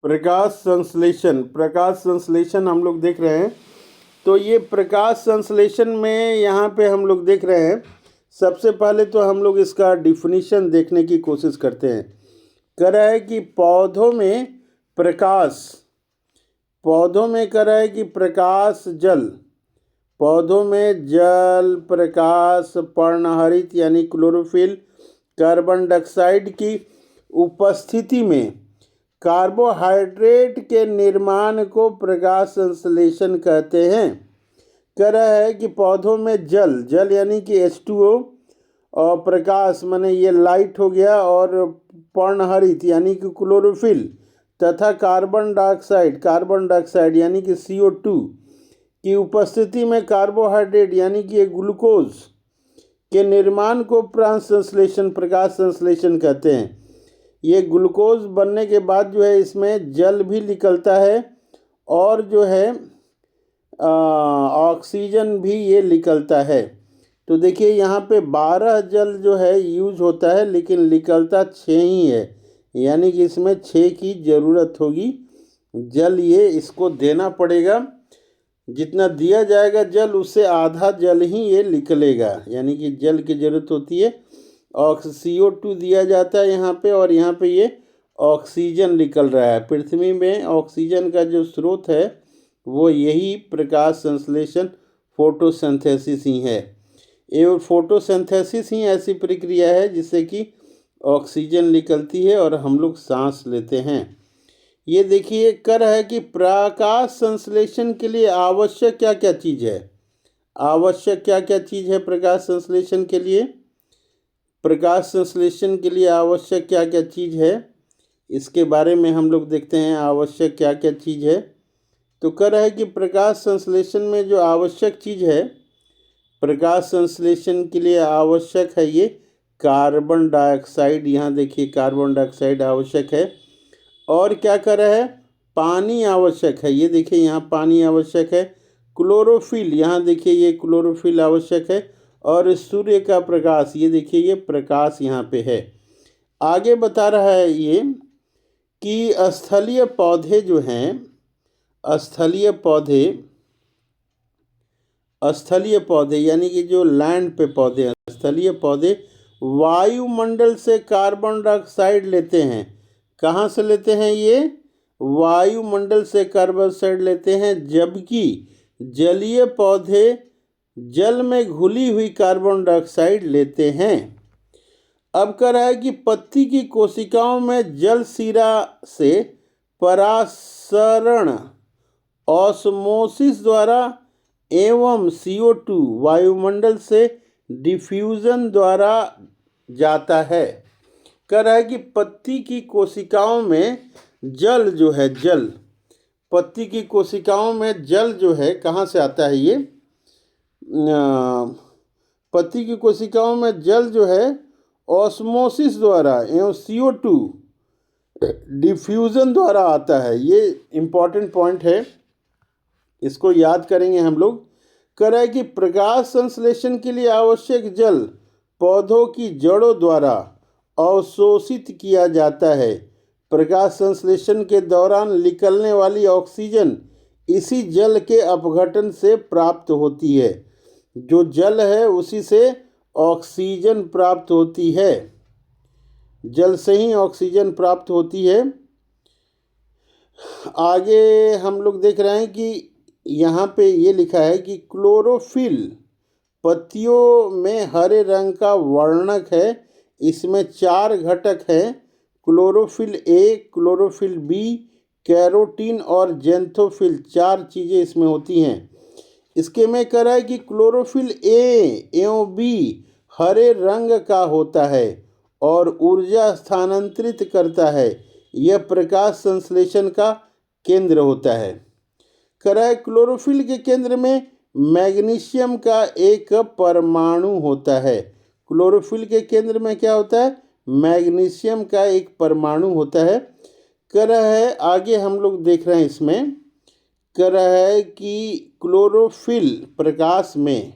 प्रकाश संश्लेषण हम लोग देख रहे हैं। तो ये प्रकाश संश्लेषण में यहाँ पे हम लोग देख रहे हैं, सबसे पहले तो हम लोग इसका डिफिनीशन देखने की कोशिश करते हैं। कह रहा है कि पौधों में कह रहा है कि प्रकाश जल, पौधों में जल, प्रकाश, पर्णहरित यानी क्लोरोफिल, कार्बन डाइऑक्साइड की उपस्थिति में कार्बोहाइड्रेट के निर्माण को प्रकाश संश्लेषण कहते हैं। कह रहा है कि पौधों में जल यानी कि H2O, और प्रकाश माने ये लाइट हो गया, और पर्णहरित यानी कि क्लोरोफिल, तथा कार्बन डाइऑक्साइड यानी कि CO2 की उपस्थिति में कार्बोहाइड्रेट यानी कि ग्लूकोज के निर्माण को प्रकाश संश्लेषण कहते हैं। ये ग्लूकोज बनने के बाद जो है इसमें जल भी निकलता है, और जो है ऑक्सीजन भी ये निकलता है। तो देखिए यहाँ पे 12 जल जो है यूज होता है, लेकिन निकलता 6 ही है, यानी कि इसमें 6 की ज़रूरत होगी। जल ये इसको देना पड़ेगा, जितना दिया जाएगा जल उससे आधा जल ही ये निकलेगा, यानी कि जल की ज़रूरत होती है। CO2 दिया जाता है यहाँ पे, और यहाँ पे ये ऑक्सीजन निकल रहा है। पृथ्वी में ऑक्सीजन का जो स्रोत है वो यही प्रकाश संश्लेषण फोटोसिंथेसिस ही है। ये फोटोसिंथेसिस ही ऐसी प्रक्रिया है जिससे कि ऑक्सीजन निकलती है और हम लोग सांस लेते हैं। ये देखिए कर है कि प्रकाश संश्लेषण के लिए आवश्यक क्या क्या चीज़ है, प्रकाश संश्लेषण के लिए। प्रकाश संश्लेषण के लिए आवश्यक क्या क्या चीज़ है, इसके बारे में हम लोग देखते हैं। आवश्यक क्या क्या चीज़ है, तो कह रहा है कि प्रकाश संश्लेषण में जो आवश्यक चीज़ है, प्रकाश संश्लेषण के लिए आवश्यक है ये कार्बन डाइऑक्साइड। यहाँ देखिए कार्बन डाइऑक्साइड आवश्यक है, और क्या कर रहा है, पानी आवश्यक है। ये देखिए यहाँ पानी आवश्यक है। क्लोरोफिल, यहाँ देखिए ये क्लोरोफिल आवश्यक है, और सूर्य का प्रकाश, ये देखिए ये प्रकाश यहाँ पे है। आगे बता रहा है ये कि स्थलीय पौधे जो हैं, स्थलीय पौधे यानी कि जो लैंड पे पौधे हैं, स्थलीय पौधे वायुमंडल से कार्बन डाइऑक्साइड लेते हैं। कहाँ से लेते हैं ये, वायुमंडल से कार्बन डाइऑक्साइड लेते हैं, जबकि जलीय पौधे जल में घुली हुई कार्बन डाइऑक्साइड लेते हैं। अब कह रहा है कि पत्ती की कोशिकाओं में जल शिरा से परासरण ऑस्मोसिस द्वारा एवं CO2 वायुमंडल से डिफ्यूजन द्वारा जाता है। कह रहा है कि पत्ती की कोशिकाओं में जल जो है, पत्ती की कोशिकाओं में जल जो है कहाँ से आता है, ये पत्ती की कोशिकाओं में जल जो है ऑस्मोसिस द्वारा एवं CO2 डिफ्यूज़न द्वारा आता है। ये इम्पॉर्टेंट पॉइंट है, इसको याद करेंगे हम लोग। कह रहा है कि प्रकाश संश्लेषण के लिए आवश्यक जल पौधों की जड़ों द्वारा अवशोषित किया जाता है। प्रकाश संश्लेषण के दौरान निकलने वाली ऑक्सीजन इसी जल के अपघटन से प्राप्त होती है। जो जल है उसी से ऑक्सीजन प्राप्त होती है, जल से ही ऑक्सीजन प्राप्त होती है। आगे हम लोग देख रहे हैं कि यहाँ पे ये लिखा है कि क्लोरोफिल पत्तियों में हरे रंग का वर्णक है। इसमें 4 घटक हैं, chlorophyll A, chlorophyll B, carotene और जेंथोफिल। 4 चीज़ें इसमें होती हैं। इसके में कह रहा है कि क्लोरोफिल A एवं B हरे रंग का होता है और ऊर्जा स्थानांतरित करता है। यह प्रकाश संश्लेषण का केंद्र होता है। कह रहा है क्लोरोफिल के केंद्र में मैग्नीशियम का एक परमाणु होता है। क्लोरोफिल के केंद्र में क्या होता है, मैग्नीशियम का एक परमाणु होता है। कह रहा है आगे हम लोग देख रहे हैं, इसमें कह रहा है कि क्लोरोफिल प्रकाश में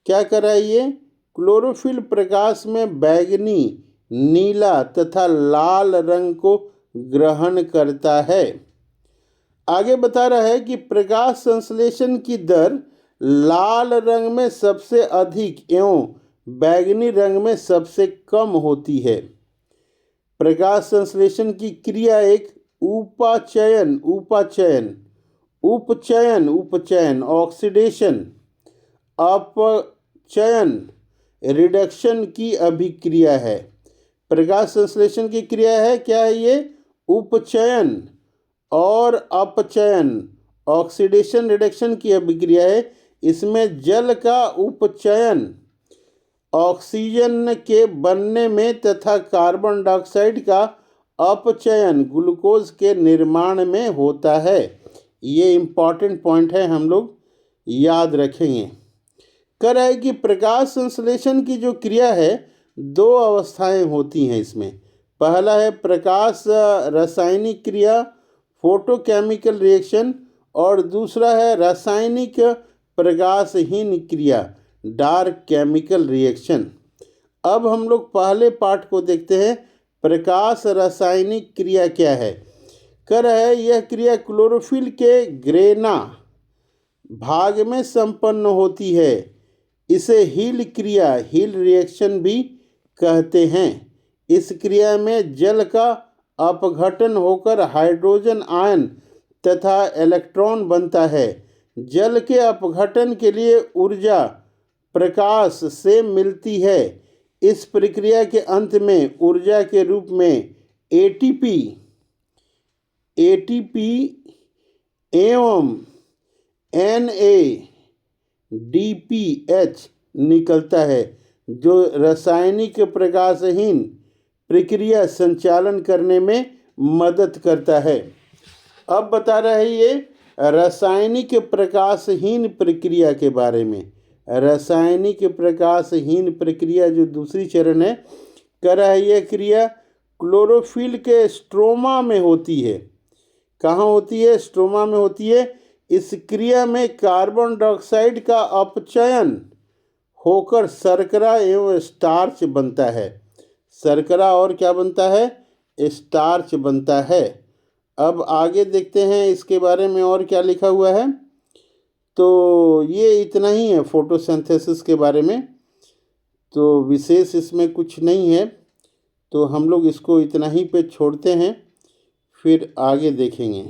क्या कर रहा है, ये क्लोरोफिल प्रकाश में बैंगनी, नीला तथा लाल रंग को ग्रहण करता है। आगे बता रहा है कि प्रकाश संश्लेषण की दर लाल रंग में सबसे अधिक एवं बैंगनी रंग में सबसे कम होती है। प्रकाश संश्लेषण की क्रिया एक उपचयन ऑक्सीडेशन, अपचयन रिडक्शन की अभिक्रिया है। प्रकाश संश्लेषण की क्रिया है क्या है ये? उपचयन और अपचयन ऑक्सीडेशन रिडक्शन की अभिक्रिया है। इसमें जल का उपचयन ऑक्सीजन के बनने में तथा कार्बन डाइऑक्साइड का अपचयन ग्लूकोज के निर्माण में होता है। ये इम्पॉर्टेंट पॉइंट है, हम लोग याद रखेंगे। कह रहा है कि प्रकाश संश्लेषण की जो क्रिया है दो अवस्थाएं होती हैं इसमें। पहला है प्रकाश रासायनिक क्रिया फोटोकेमिकल रिएक्शन और दूसरा है रासायनिक प्रकाशहीन क्रिया डार्क केमिकल रिएक्शन। अब हम लोग पहले पार्ट को देखते हैं, प्रकाश रासायनिक क्रिया क्या है। कह रहा है यह क्रिया क्लोरोफिल के ग्रेना भाग में संपन्न होती है। इसे हील रिएक्शन भी कहते हैं। इस क्रिया में जल का अपघटन होकर हाइड्रोजन आयन तथा इलेक्ट्रॉन बनता है। जल के अपघटन के लिए ऊर्जा प्रकाश से मिलती है। इस प्रक्रिया के अंत में ऊर्जा के रूप में एटीपी एवं NADPH निकलता है, जो रासायनिक प्रकाशहीन प्रक्रिया संचालन करने में मदद करता है। अब बता रहा है ये रासायनिक प्रकाशहीन प्रक्रिया के बारे में। रासायनिक प्रकाशहीन प्रक्रिया जो दूसरी चरण है, कह रहा है यह क्रिया क्लोरोफिल के स्ट्रोमा में होती है। कहाँ होती है? स्ट्रोमा में होती है। इस क्रिया में कार्बन डाइऑक्साइड का अपचयन होकर शर्करा एवं स्टार्च बनता है। शर्करा और क्या बनता है? स्टार्च बनता है। अब आगे देखते हैं इसके बारे में और क्या लिखा हुआ है। तो ये इतना ही है फोटोसिंथेसिस के बारे में, तो विशेष इसमें कुछ नहीं है, तो हम लोग इसको इतना ही पे छोड़ते हैं, फिर आगे देखेंगे।